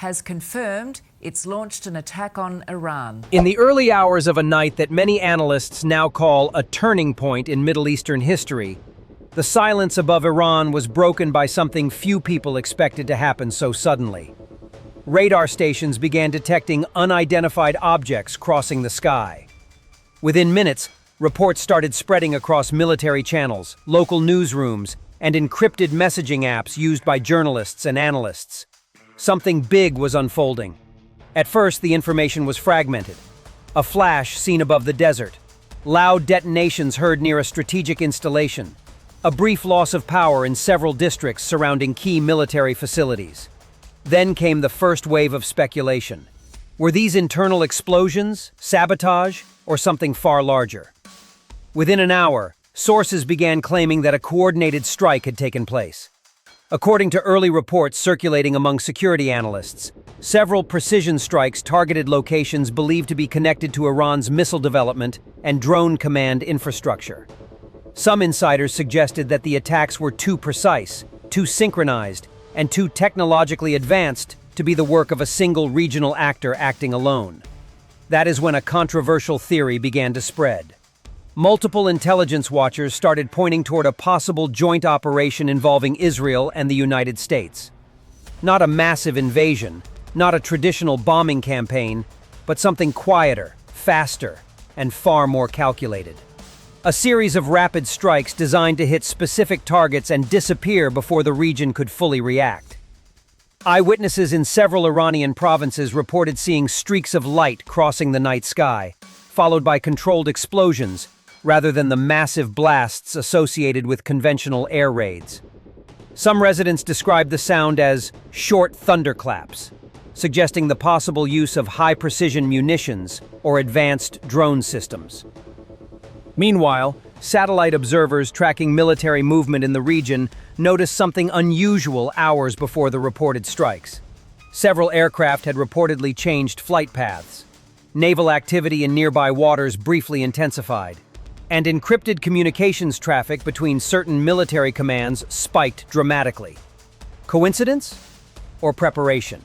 has confirmed it's launched an attack on Iran. In the early hours of a night that many analysts now call a turning point in Middle Eastern history, the silence above Iran was broken by something few people expected to happen so suddenly. Radar stations began detecting unidentified objects crossing the sky. Within minutes, reports started spreading across military channels, local newsrooms, and encrypted messaging apps used by journalists and analysts. Something big was unfolding. At first, the information was fragmented. A flash seen above the desert. Loud detonations heard near a strategic installation. A brief loss of power in several districts surrounding key military facilities. Then came the first wave of speculation. Were these internal explosions, sabotage, or something far larger? Within an hour, sources began claiming that a coordinated strike had taken place. According to early reports circulating among security analysts, several precision strikes targeted locations believed to be connected to Iran's missile development and drone command infrastructure. Some insiders suggested that the attacks were too precise, too synchronized, and too technologically advanced to be the work of a single regional actor acting alone. That is when a controversial theory began to spread. Multiple intelligence watchers started pointing toward a possible joint operation involving Israel and the United States. Not a massive invasion, not a traditional bombing campaign, but something quieter, faster, and far more calculated. A series of rapid strikes designed to hit specific targets and disappear before the region could fully react. Eyewitnesses in several Iranian provinces reported seeing streaks of light crossing the night sky, followed by controlled explosions, rather than the massive blasts associated with conventional air raids. Some residents described the sound as short thunderclaps, suggesting the possible use of high-precision munitions or advanced drone systems. Meanwhile, satellite observers tracking military movement in the region noticed something unusual hours before the reported strikes. Several aircraft had reportedly changed flight paths. Naval activity in nearby waters briefly intensified, and encrypted communications traffic between certain military commands spiked dramatically. Coincidence? Or preparation?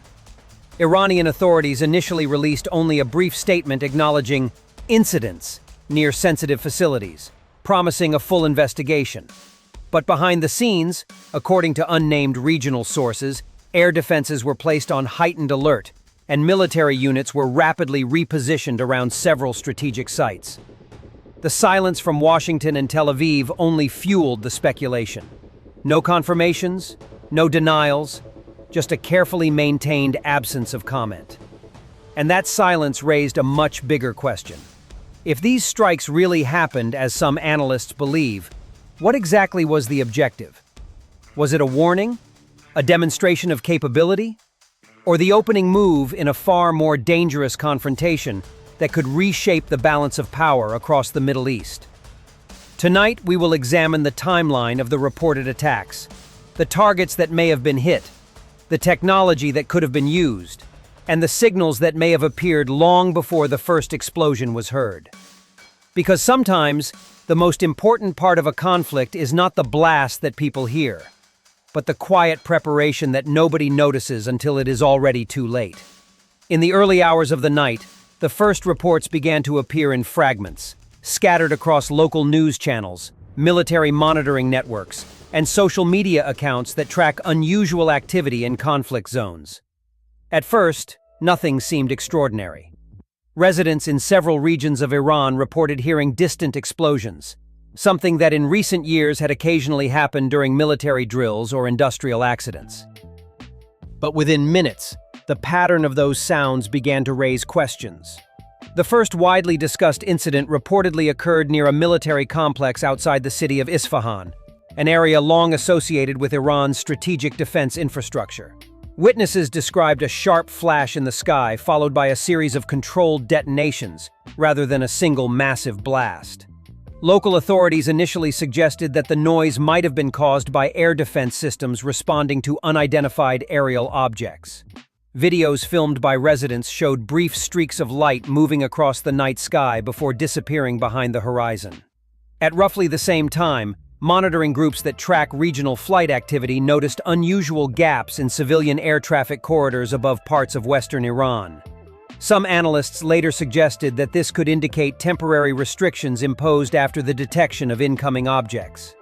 Iranian authorities initially released only a brief statement acknowledging incidents near sensitive facilities, promising a full investigation. But behind the scenes, according to unnamed regional sources, air defenses were placed on heightened alert, and military units were rapidly repositioned around several strategic sites. The silence from Washington and Tel Aviv only fueled the speculation. No confirmations, no denials, just a carefully maintained absence of comment. And that silence raised a much bigger question. If these strikes really happened, as some analysts believe, what exactly was the objective? Was it a warning? A demonstration of capability? Or the opening move in a far more dangerous confrontation that could reshape the balance of power across the Middle East? Tonight, we will examine the timeline of the reported attacks, the targets that may have been hit, the technology that could have been used, and the signals that may have appeared long before the first explosion was heard. Because sometimes, the most important part of a conflict is not the blast that people hear, but the quiet preparation that nobody notices until it is already too late. In the early hours of the night, the first reports began to appear in fragments, scattered across local news channels, military monitoring networks, and social media accounts that track unusual activity in conflict zones. At first, nothing seemed extraordinary. Residents in several regions of Iran reported hearing distant explosions, something that in recent years had occasionally happened during military drills or industrial accidents. But within minutes, the pattern of those sounds began to raise questions. The first widely discussed incident reportedly occurred near a military complex outside the city of Isfahan, an area long associated with Iran's strategic defense infrastructure. Witnesses described a sharp flash in the sky followed by a series of controlled detonations, rather than a single massive blast. Local authorities initially suggested that the noise might have been caused by air defense systems responding to unidentified aerial objects. Videos filmed by residents showed brief streaks of light moving across the night sky before disappearing behind the horizon. At roughly the same time, monitoring groups that track regional flight activity noticed unusual gaps in civilian air traffic corridors above parts of western Iran. Some analysts later suggested that this could indicate temporary restrictions imposed after the detection of incoming objects.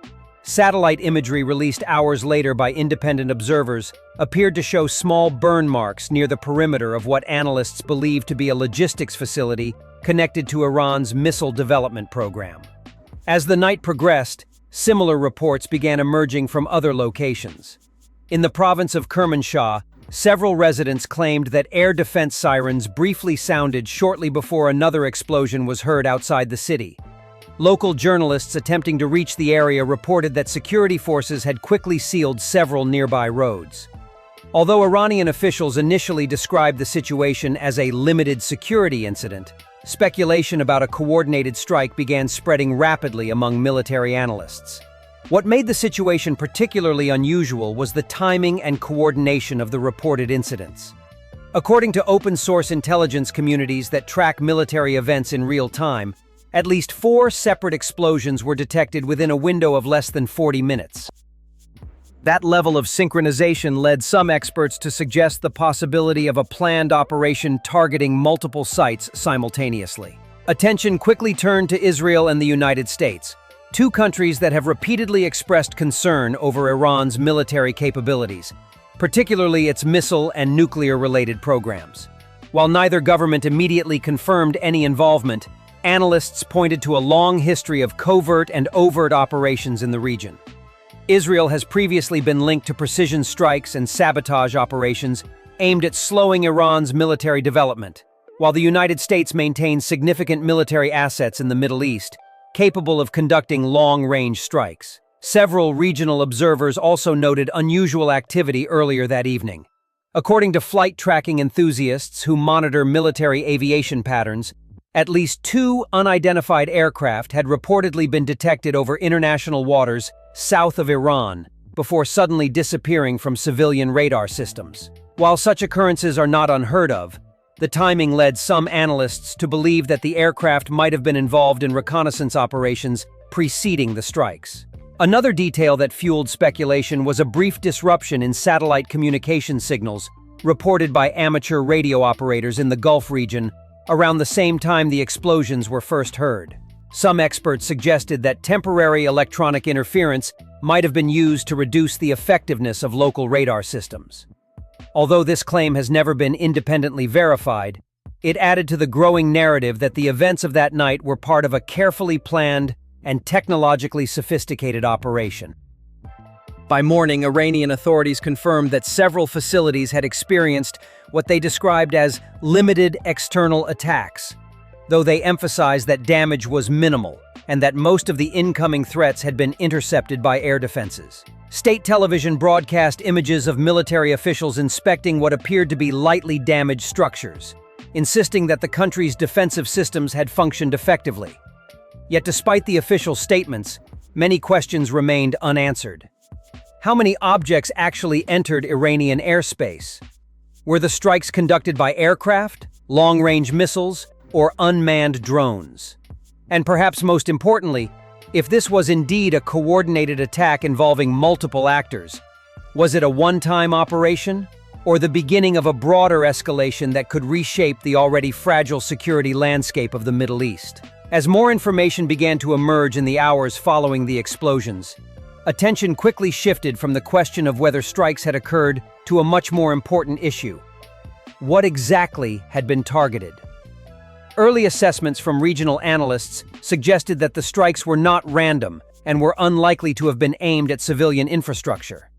Satellite imagery released hours later by independent observers appeared to show small burn marks near the perimeter of what analysts believe to be a logistics facility connected to Iran's missile development program. As the night progressed, similar reports began emerging from other locations. In the province of Kermanshah, several residents claimed that air defense sirens briefly sounded shortly before another explosion was heard outside the city. Local journalists attempting to reach the area reported that security forces had quickly sealed several nearby roads. Although Iranian officials initially described the situation as a limited security incident, speculation about a coordinated strike began spreading rapidly among military analysts. What made the situation particularly unusual was the timing and coordination of the reported incidents. According to open-source intelligence communities that track military events in real time, at least 4 separate explosions were detected within a window of less than 40 minutes. That level of synchronization led some experts to suggest the possibility of a planned operation targeting multiple sites simultaneously. Attention quickly turned to Israel and the United States, two countries that have repeatedly expressed concern over Iran's military capabilities, particularly its missile and nuclear-related programs. While neither government immediately confirmed any involvement, analysts pointed to a long history of covert and overt operations in the region. Israel has previously been linked to precision strikes and sabotage operations aimed at slowing Iran's military development, while the United States maintains significant military assets in the Middle East, capable of conducting long-range strikes. Several regional observers also noted unusual activity earlier that evening. According to flight tracking enthusiasts who monitor military aviation patterns, at least 2 unidentified aircraft had reportedly been detected over international waters south of Iran before suddenly disappearing from civilian radar systems. While such occurrences are not unheard of, the timing led some analysts to believe that the aircraft might have been involved in reconnaissance operations preceding the strikes. Another detail that fueled speculation was a brief disruption in satellite communication signals reported by amateur radio operators in the Gulf region around the same time the explosions were first heard. Some experts suggested that temporary electronic interference might have been used to reduce the effectiveness of local radar systems. Although this claim has never been independently verified, it added to the growing narrative that the events of that night were part of a carefully planned and technologically sophisticated operation. By morning, Iranian authorities confirmed that several facilities had experienced what they described as limited external attacks, though they emphasized that damage was minimal and that most of the incoming threats had been intercepted by air defenses. State television broadcast images of military officials inspecting what appeared to be lightly damaged structures, insisting that the country's defensive systems had functioned effectively. Yet despite the official statements, many questions remained unanswered. How many objects actually entered Iranian airspace? Were the strikes conducted by aircraft, long-range missiles, or unmanned drones? And perhaps most importantly, if this was indeed a coordinated attack involving multiple actors, was it a one-time operation, or the beginning of a broader escalation that could reshape the already fragile security landscape of the Middle East? As more information began to emerge in the hours following the explosions, attention quickly shifted from the question of whether strikes had occurred to a much more important issue. What exactly had been targeted? Early assessments from regional analysts suggested that the strikes were not random and were unlikely to have been aimed at civilian infrastructure.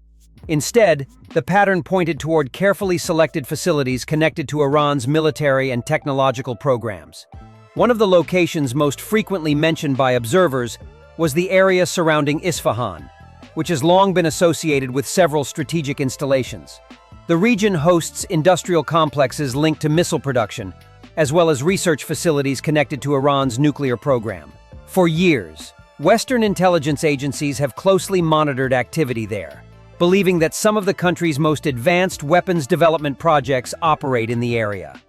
Instead, the pattern pointed toward carefully selected facilities connected to Iran's military and technological programs. One of the locations most frequently mentioned by observers was the area surrounding Isfahan, which has long been associated with several strategic installations. The region hosts industrial complexes linked to missile production, as well as research facilities connected to Iran's nuclear program. For years, Western intelligence agencies have closely monitored activity there, believing that some of the country's most advanced weapons development projects operate in the area.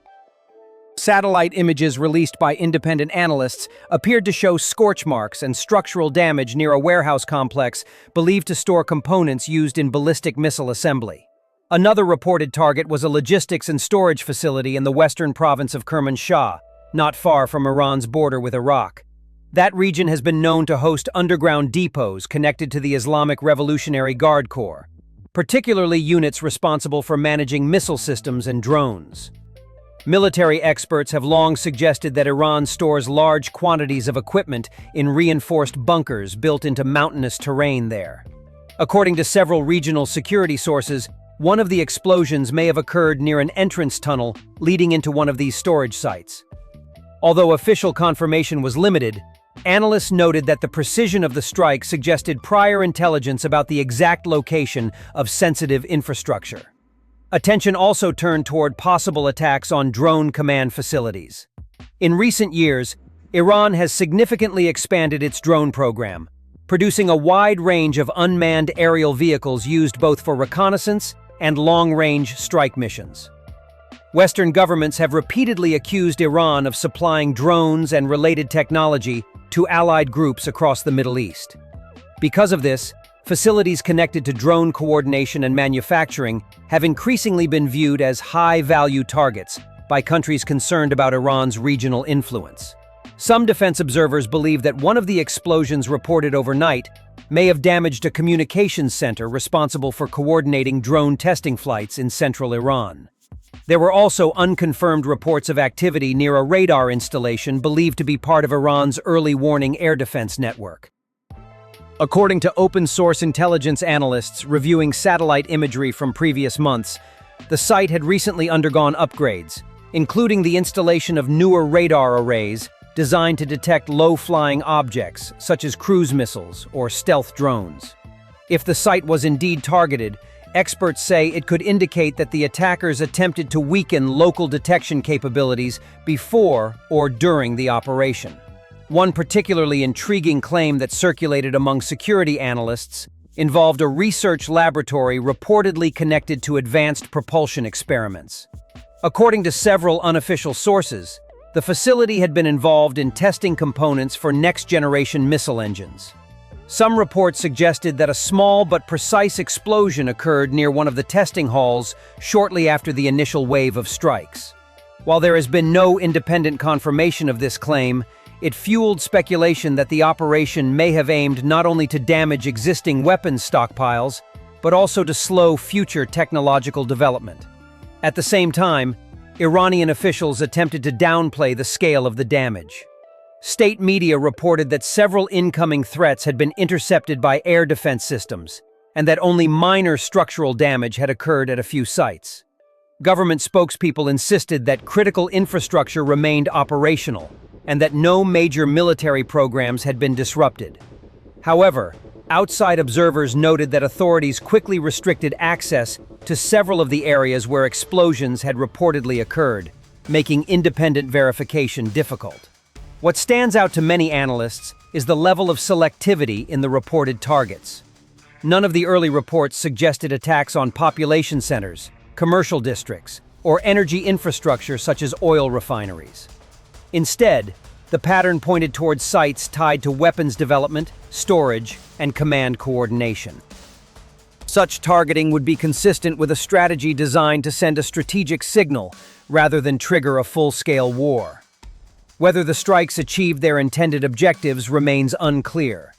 Satellite images released by independent analysts appeared to show scorch marks and structural damage near a warehouse complex believed to store components used in ballistic missile assembly. Another reported target was a logistics and storage facility in the western province of Kermanshah, not far from Iran's border with Iraq. That region has been known to host underground depots connected to the Islamic Revolutionary Guard Corps, particularly units responsible for managing missile systems and drones. Military experts have long suggested that Iran stores large quantities of equipment in reinforced bunkers built into mountainous terrain there. According to several regional security sources, one of the explosions may have occurred near an entrance tunnel leading into one of these storage sites. Although official confirmation was limited, analysts noted that the precision of the strike suggested prior intelligence about the exact location of sensitive infrastructure. Attention also turned toward possible attacks on drone command facilities. In recent years, Iran has significantly expanded its drone program, producing a wide range of unmanned aerial vehicles used both for reconnaissance and long-range strike missions. Western governments have repeatedly accused Iran of supplying drones and related technology to allied groups across the Middle East. Because of this, facilities connected to drone coordination and manufacturing have increasingly been viewed as high-value targets by countries concerned about Iran's regional influence. Some defense observers believe that one of the explosions reported overnight may have damaged a communications center responsible for coordinating drone testing flights in central Iran. There were also unconfirmed reports of activity near a radar installation believed to be part of Iran's early warning air defense network. According to open-source intelligence analysts reviewing satellite imagery from previous months, the site had recently undergone upgrades, including the installation of newer radar arrays designed to detect low-flying objects, such as cruise missiles or stealth drones. If the site was indeed targeted, experts say it could indicate that the attackers attempted to weaken local detection capabilities before or during the operation. One particularly intriguing claim that circulated among security analysts involved a research laboratory reportedly connected to advanced propulsion experiments. According to several unofficial sources, the facility had been involved in testing components for next-generation missile engines. Some reports suggested that a small but precise explosion occurred near one of the testing halls shortly after the initial wave of strikes. While there has been no independent confirmation of this claim, it fueled speculation that the operation may have aimed not only to damage existing weapons stockpiles, but also to slow future technological development. At the same time, Iranian officials attempted to downplay the scale of the damage. State media reported that several incoming threats had been intercepted by air defense systems, and that only minor structural damage had occurred at a few sites. Government spokespeople insisted that critical infrastructure remained operational, and that no major military programs had been disrupted. However, outside observers noted that authorities quickly restricted access to several of the areas where explosions had reportedly occurred, making independent verification difficult. What stands out to many analysts is the level of selectivity in the reported targets. None of the early reports suggested attacks on population centers, commercial districts, or energy infrastructure such as oil refineries. Instead, the pattern pointed towards sites tied to weapons development, storage, and command coordination. Such targeting would be consistent with a strategy designed to send a strategic signal rather than trigger a full-scale war. Whether the strikes achieved their intended objectives remains unclear.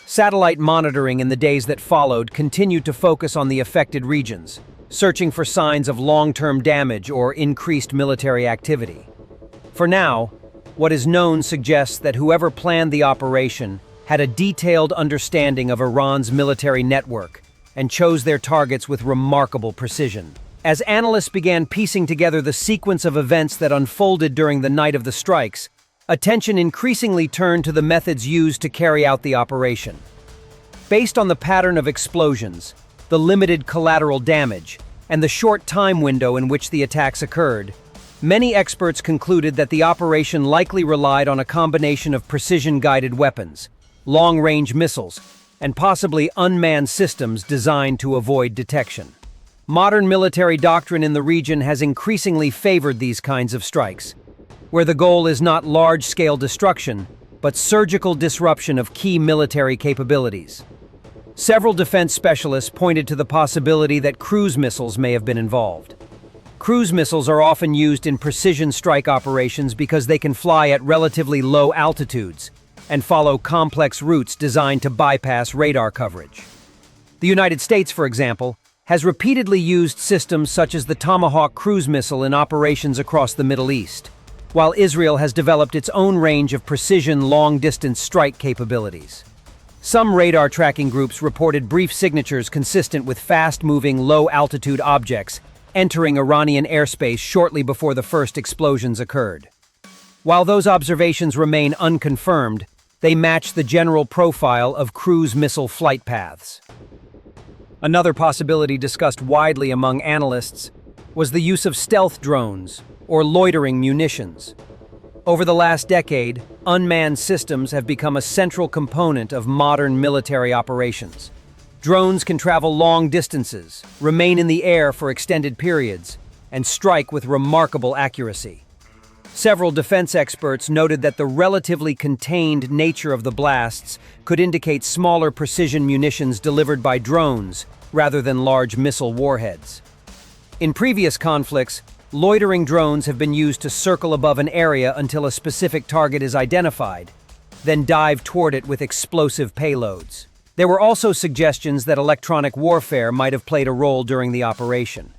Satellite monitoring in the days that followed continued to focus on the affected regions, searching for signs of long-term damage or increased military activity. For now, what is known suggests that whoever planned the operation had a detailed understanding of Iran's military network and chose their targets with remarkable precision. As analysts began piecing together the sequence of events that unfolded during the night of the strikes, attention increasingly turned to the methods used to carry out the operation. Based on the pattern of explosions, the limited collateral damage, and the short time window in which the attacks occurred, many experts concluded that the operation likely relied on a combination of precision-guided weapons, long-range missiles, and possibly unmanned systems designed to avoid detection. Modern military doctrine in the region has increasingly favored these kinds of strikes, where the goal is not large-scale destruction, but surgical disruption of key military capabilities. Several defense specialists pointed to the possibility that cruise missiles may have been involved. Cruise missiles are often used in precision strike operations because they can fly at relatively low altitudes and follow complex routes designed to bypass radar coverage. The United States, for example, has repeatedly used systems such as the Tomahawk cruise missile in operations across the Middle East, while Israel has developed its own range of precision long-distance strike capabilities. Some radar tracking groups reported brief signatures consistent with fast-moving, low-altitude objects entering Iranian airspace shortly before the first explosions occurred. While those observations remain unconfirmed, they match the general profile of cruise missile flight paths. Another possibility discussed widely among analysts was the use of stealth drones, or loitering munitions. Over the last decade, unmanned systems have become a central component of modern military operations. Drones can travel long distances, remain in the air for extended periods, and strike with remarkable accuracy. Several defense experts noted that the relatively contained nature of the blasts could indicate smaller precision munitions delivered by drones rather than large missile warheads. In previous conflicts, loitering drones have been used to circle above an area until a specific target is identified, then dive toward it with explosive payloads. There were also suggestions that electronic warfare might have played a role during the operation.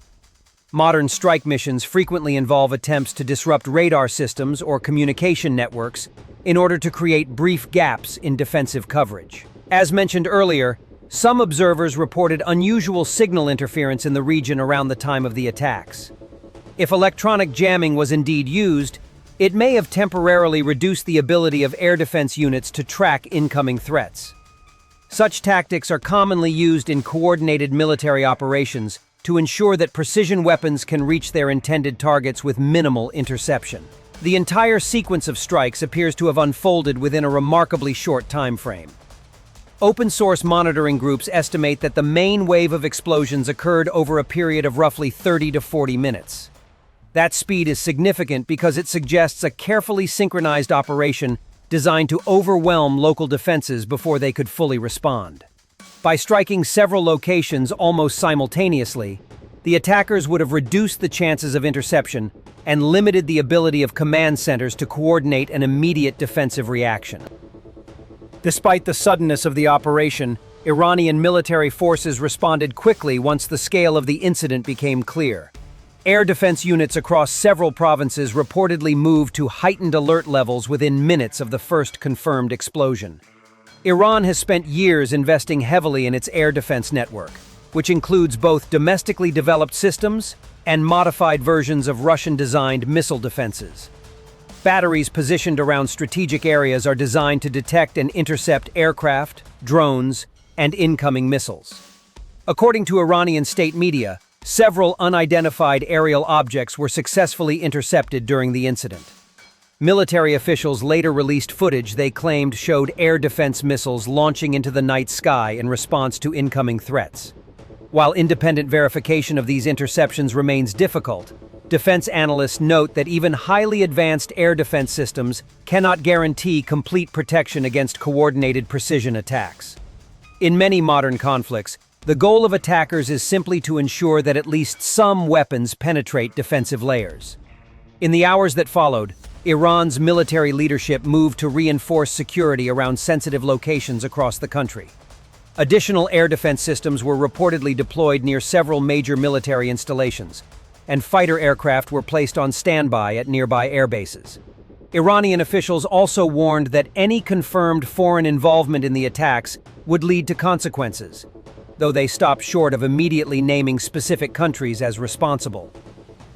Modern strike missions frequently involve attempts to disrupt radar systems or communication networks in order to create brief gaps in defensive coverage. As mentioned earlier, some observers reported unusual signal interference in the region around the time of the attacks. If electronic jamming was indeed used, it may have temporarily reduced the ability of air defense units to track incoming threats. Such tactics are commonly used in coordinated military operations to ensure that precision weapons can reach their intended targets with minimal interception. The entire sequence of strikes appears to have unfolded within a remarkably short time frame. Open-source monitoring groups estimate that the main wave of explosions occurred over a period of roughly 30 to 40 minutes. That speed is significant because it suggests a carefully synchronized operation designed to overwhelm local defenses before they could fully respond. By striking several locations almost simultaneously, the attackers would have reduced the chances of interception and limited the ability of command centers to coordinate an immediate defensive reaction. Despite the suddenness of the operation, Iranian military forces responded quickly once the scale of the incident became clear. Air defense units across several provinces reportedly moved to heightened alert levels within minutes of the first confirmed explosion. Iran has spent years investing heavily in its air defense network, which includes both domestically developed systems and modified versions of Russian-designed missile defenses. Batteries positioned around strategic areas are designed to detect and intercept aircraft, drones, and incoming missiles. According to Iranian state media, several unidentified aerial objects were successfully intercepted during the incident. Military officials later released footage they claimed showed air defense missiles launching into the night sky in response to incoming threats. While independent verification of these interceptions remains difficult, defense analysts note that even highly advanced air defense systems cannot guarantee complete protection against coordinated precision attacks. In many modern conflicts, the goal of attackers is simply to ensure that at least some weapons penetrate defensive layers. In the hours that followed, Iran's military leadership moved to reinforce security around sensitive locations across the country. Additional air defense systems were reportedly deployed near several major military installations, and fighter aircraft were placed on standby at nearby air bases. Iranian officials also warned that any confirmed foreign involvement in the attacks would lead to consequences, though they stopped short of immediately naming specific countries as responsible.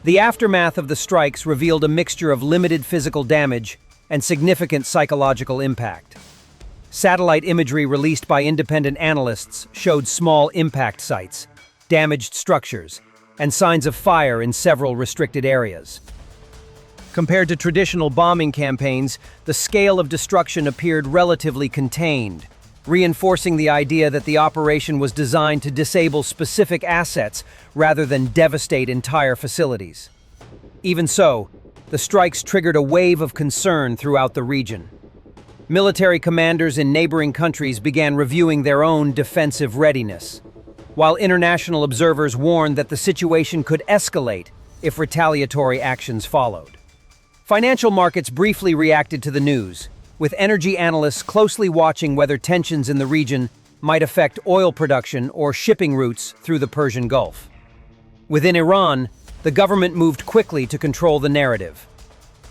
The aftermath of the strikes revealed a mixture of limited physical damage and significant psychological impact. Satellite imagery released by independent analysts showed small impact sites, damaged structures, and signs of fire in several restricted areas. Compared to traditional bombing campaigns, the scale of destruction appeared relatively contained, reinforcing the idea that the operation was designed to disable specific assets rather than devastate entire facilities. Even so, the strikes triggered a wave of concern throughout the region. Military commanders in neighboring countries began reviewing their own defensive readiness, while international observers warned that the situation could escalate if retaliatory actions followed. Financial markets briefly reacted to the news, with energy analysts closely watching whether tensions in the region might affect oil production or shipping routes through the Persian Gulf. Within Iran, the government moved quickly to control the narrative.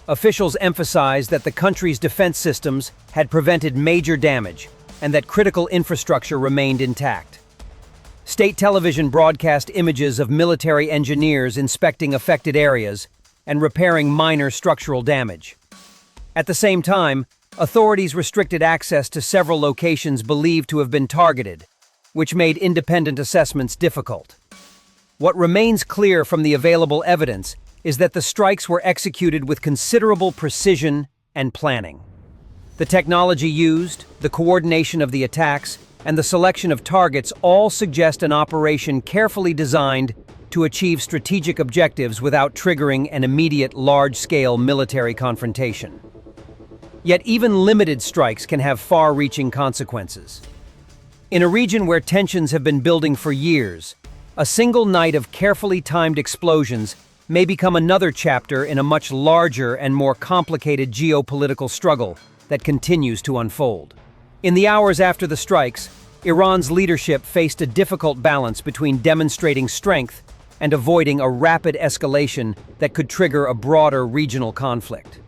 Officials emphasized that the country's defense systems had prevented major damage and that critical infrastructure remained intact. State television broadcast images of military engineers inspecting affected areas and repairing minor structural damage. At the same time, authorities restricted access to several locations believed to have been targeted, which made independent assessments difficult. What remains clear from the available evidence is that the strikes were executed with considerable precision and planning. The technology used, the coordination of the attacks, and the selection of targets all suggest an operation carefully designed to achieve strategic objectives without triggering an immediate large-scale military confrontation. Yet even limited strikes can have far-reaching consequences. In a region where tensions have been building for years, a single night of carefully timed explosions may become another chapter in a much larger and more complicated geopolitical struggle that continues to unfold. In the hours after the strikes, Iran's leadership faced a difficult balance between demonstrating strength and avoiding a rapid escalation that could trigger a broader regional conflict.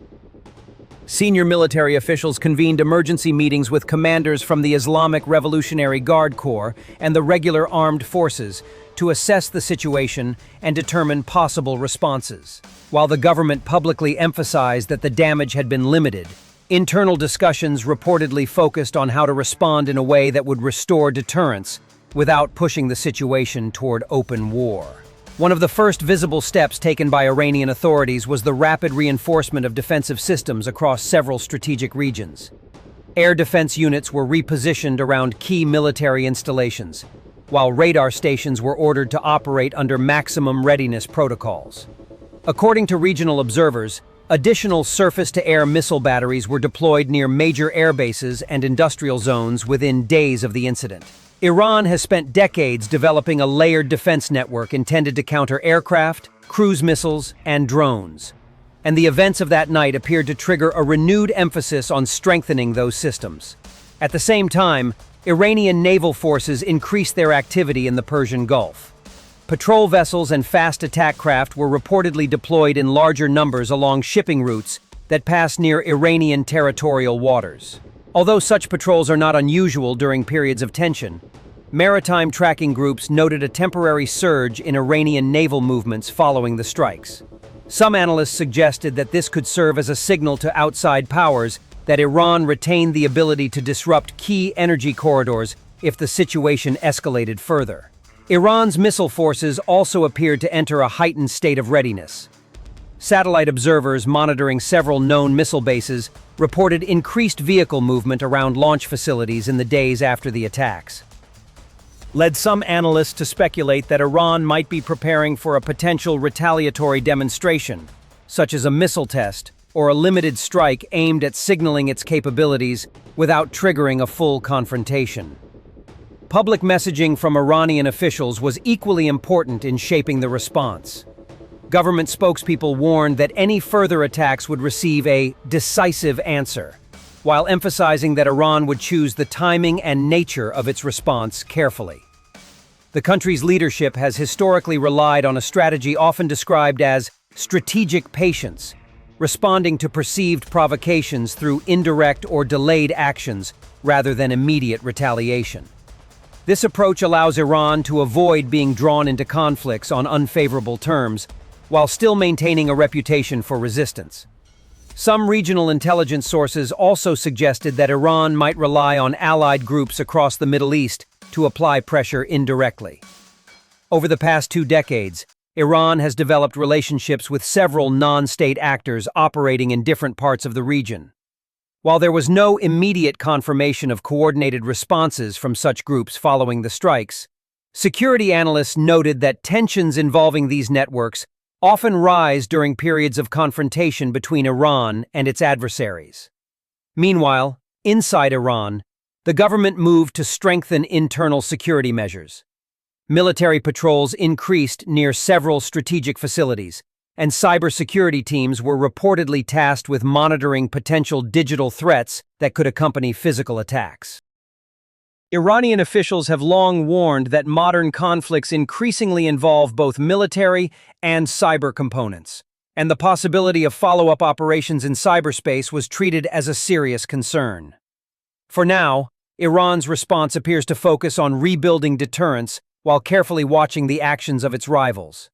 Senior military officials convened emergency meetings with commanders from the Islamic Revolutionary Guard Corps and the regular armed forces to assess the situation and determine possible responses. While the government publicly emphasized that the damage had been limited, internal discussions reportedly focused on how to respond in a way that would restore deterrence without pushing the situation toward open war. One of the first visible steps taken by Iranian authorities was the rapid reinforcement of defensive systems across several strategic regions. Air defense units were repositioned around key military installations, while radar stations were ordered to operate under maximum readiness protocols. According to regional observers, additional surface-to-air missile batteries were deployed near major air bases and industrial zones within days of the incident. Iran has spent decades developing a layered defense network intended to counter aircraft, cruise missiles, and drones. And the events of that night appeared to trigger a renewed emphasis on strengthening those systems. At the same time, Iranian naval forces increased their activity in the Persian Gulf. Patrol vessels and fast attack craft were reportedly deployed in larger numbers along shipping routes that pass near Iranian territorial waters. Although such patrols are not unusual during periods of tension, maritime tracking groups noted a temporary surge in Iranian naval movements following the strikes. Some analysts suggested that this could serve as a signal to outside powers that Iran retained the ability to disrupt key energy corridors if the situation escalated further. Iran's missile forces also appeared to enter a heightened state of readiness. Satellite observers monitoring several known missile bases reported increased vehicle movement around launch facilities in the days after the attacks, led some analysts to speculate that Iran might be preparing for a potential retaliatory demonstration, such as a missile test or a limited strike aimed at signaling its capabilities without triggering a full confrontation. Public messaging from Iranian officials was equally important in shaping the response. Government spokespeople warned that any further attacks would receive a decisive answer, while emphasizing that Iran would choose the timing and nature of its response carefully. The country's leadership has historically relied on a strategy often described as strategic patience, responding to perceived provocations through indirect or delayed actions rather than immediate retaliation. This approach allows Iran to avoid being drawn into conflicts on unfavorable terms, while still maintaining a reputation for resistance. Some regional intelligence sources also suggested that Iran might rely on allied groups across the Middle East to apply pressure indirectly. Over the past 2 decades, Iran has developed relationships with several non-state actors operating in different parts of the region. While there was no immediate confirmation of coordinated responses from such groups following the strikes, security analysts noted that tensions involving these networks often rise during periods of confrontation between Iran and its adversaries. Meanwhile, inside Iran, the government moved to strengthen internal security measures. Military patrols increased near several strategic facilities, and cybersecurity teams were reportedly tasked with monitoring potential digital threats that could accompany physical attacks. Iranian officials have long warned that modern conflicts increasingly involve both military and cyber components, and the possibility of follow-up operations in cyberspace was treated as a serious concern. For now, Iran's response appears to focus on rebuilding deterrence while carefully watching the actions of its rivals.